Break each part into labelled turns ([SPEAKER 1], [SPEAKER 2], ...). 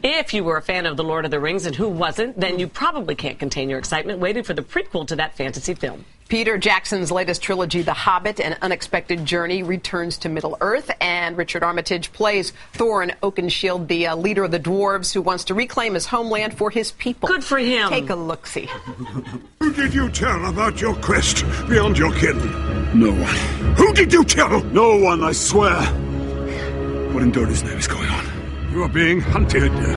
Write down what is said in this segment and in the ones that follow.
[SPEAKER 1] If you were a fan of The Lord of the Rings, and who wasn't, then you probably can't contain your excitement waiting for the prequel to that fantasy film.
[SPEAKER 2] Peter Jackson's latest trilogy, The Hobbit, An Unexpected Journey, returns to Middle-earth, and Richard Armitage plays Thorin Oakenshield, the leader of the dwarves who wants to reclaim his homeland for his people.
[SPEAKER 1] Good for him.
[SPEAKER 2] Take a look-see.
[SPEAKER 3] Who did you tell about your quest beyond your kin?
[SPEAKER 4] No one.
[SPEAKER 3] Who did you tell?
[SPEAKER 4] No one, I swear. What in dirty's name is going on?
[SPEAKER 3] You are being hunted.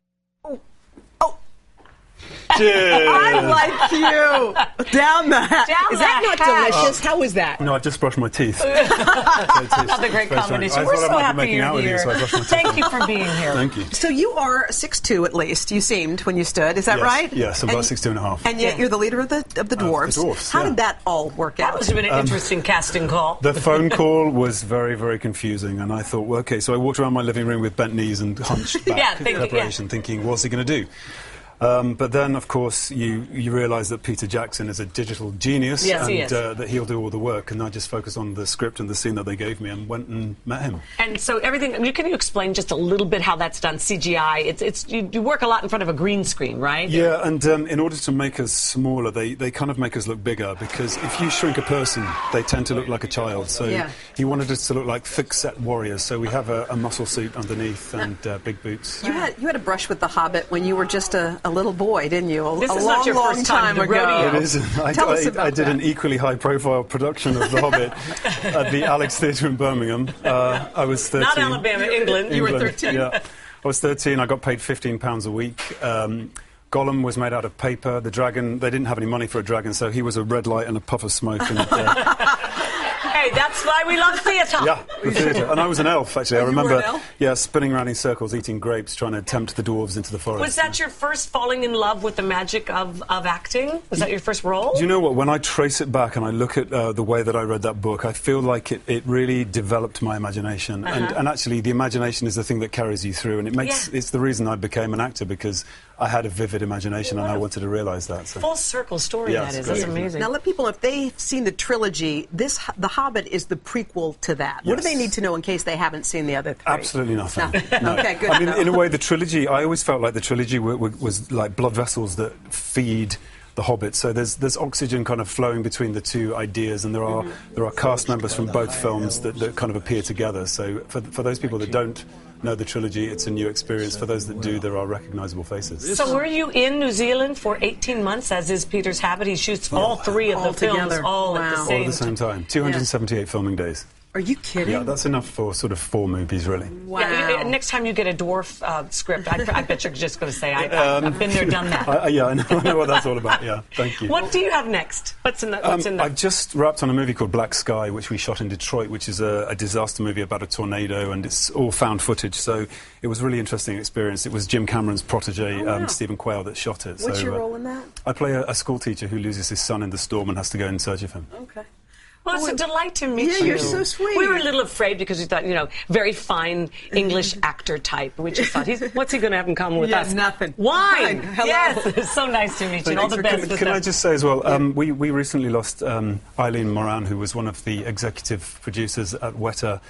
[SPEAKER 2] I like you. Down the hatch. Is that not delicious? How is that?
[SPEAKER 4] No, I just brushed my teeth.
[SPEAKER 1] Another great combination. We're so happy you're here. Thank you for being here.
[SPEAKER 4] Thank you.
[SPEAKER 2] So you are 6'2" at least. You seemed when you stood. Is that right?
[SPEAKER 4] Yes, I'm about 6'2½".
[SPEAKER 2] And yet you're the leader of the dwarves.
[SPEAKER 4] The dwarves,
[SPEAKER 2] How did that all work out?
[SPEAKER 1] That must have been an interesting casting call.
[SPEAKER 4] The phone call was very, very confusing, and I thought, well, okay, so I walked around my living room with bent knees and hunched back in preparation, thinking, what's he going to do? But then, of course, you realise that Peter Jackson is a digital genius, and that he'll do all the work. And I just focused on the script and the scene that they gave me, and went and met him. And
[SPEAKER 1] so everything. Can you explain just a little bit how that's done? CGI. You work a lot in front of a green screen, right?
[SPEAKER 4] Yeah, and in order to make us smaller, they kind of make us look bigger, because if you shrink a person, they tend to look like a child. So he wanted us to look like thick-set warriors. So we have a muscle suit underneath and big boots.
[SPEAKER 2] You had a brush with The Hobbit when you were just a long boy, didn't you?
[SPEAKER 1] This is
[SPEAKER 2] long,
[SPEAKER 1] not your
[SPEAKER 2] long
[SPEAKER 1] first time
[SPEAKER 2] ago.
[SPEAKER 4] It isn't. I did an equally high-profile production of The Hobbit at the Alex Theatre in Birmingham. I was 13.
[SPEAKER 1] Not Alabama, England. You were 13.
[SPEAKER 4] Yeah, I was 13. I got paid £15 a week. Gollum was made out of paper. The dragon, they didn't have any money for a dragon, so he was a red light and a puff of smoke. And,
[SPEAKER 1] hey, that's why we love theatre.
[SPEAKER 4] Yeah, the theatre. And I was an elf, actually. I remember,
[SPEAKER 2] you were an elf?
[SPEAKER 4] Spinning around in circles, eating grapes, trying to tempt the dwarves into the forest.
[SPEAKER 1] Was that your first falling in love with the magic of acting? Was that your first role?
[SPEAKER 4] Do you know what? When I trace it back and I look at the way that I read that book, I feel like it really developed my imagination. And actually, the imagination is the thing that carries you through. And it's the reason I became an actor, because I had a vivid imagination and I wanted to realise that. So.
[SPEAKER 1] Full circle story, that is. That's amazing.
[SPEAKER 2] Now, let people know, if they've seen the trilogy, The Hobbit is the prequel to that. What do they need to know in case they haven't seen the other three?
[SPEAKER 4] Absolutely nothing. No.
[SPEAKER 2] Okay, good.
[SPEAKER 4] I mean, in a way, the trilogy, I always felt like the trilogy was like blood vessels that feed The Hobbit. So there's oxygen kind of flowing between the two ideas, and there are cast members from both films that kind of appear together. So for those people that don't know the trilogy, it's a new experience. For those that do, there are recognisable faces.
[SPEAKER 1] So were you in New Zealand for 18 months, as is Peter's habit? He shoots all three of the films all at the same
[SPEAKER 4] time. 278 filming days.
[SPEAKER 2] Are you kidding?
[SPEAKER 4] Yeah, that's enough for sort of 4 movies, really.
[SPEAKER 2] Wow.
[SPEAKER 1] Yeah, next time you get a dwarf script, I bet you're just going to say, I've been there, done that.
[SPEAKER 4] I know what that's all about, yeah. Thank you.
[SPEAKER 1] What do you have next? What's in that?
[SPEAKER 4] I've just wrapped on a movie called Black Sky, which we shot in Detroit, which is a disaster movie about a tornado, and it's all found footage, so it was a really interesting experience. It was Jim Cameron's protege, Stephen Quayle, that shot it.
[SPEAKER 2] What's your role in that?
[SPEAKER 4] I play a school teacher who loses his son in the storm and has to go in search of him.
[SPEAKER 2] Okay.
[SPEAKER 1] Well, it's a delight to meet you.
[SPEAKER 2] Yeah, you're so sweet.
[SPEAKER 1] We were a little afraid because we thought, very fine English actor type. We just thought, what's he going to have in common with us?
[SPEAKER 2] Nothing.
[SPEAKER 1] Wine.
[SPEAKER 2] Hello.
[SPEAKER 1] Yes, it's so nice to meet you. All the best.
[SPEAKER 4] Can I just say as well, we recently lost Eileen Moran, who was one of the executive producers at Weta.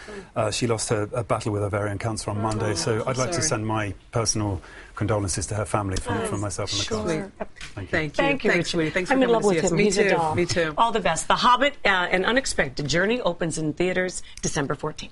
[SPEAKER 4] She lost a battle with ovarian cancer on Monday, so I'd like to send my personal condolences to her family from myself and the cast.
[SPEAKER 2] Thank you.
[SPEAKER 1] Thank you,
[SPEAKER 2] Thanks, sweetie. Thanks for
[SPEAKER 1] I'm in
[SPEAKER 2] coming
[SPEAKER 1] love
[SPEAKER 2] to
[SPEAKER 1] with
[SPEAKER 2] see
[SPEAKER 1] him.
[SPEAKER 2] us.
[SPEAKER 1] He's a doll.
[SPEAKER 2] Me too.
[SPEAKER 1] All the best. The Hobbit, An Unexpected Journey opens in theaters December 14th.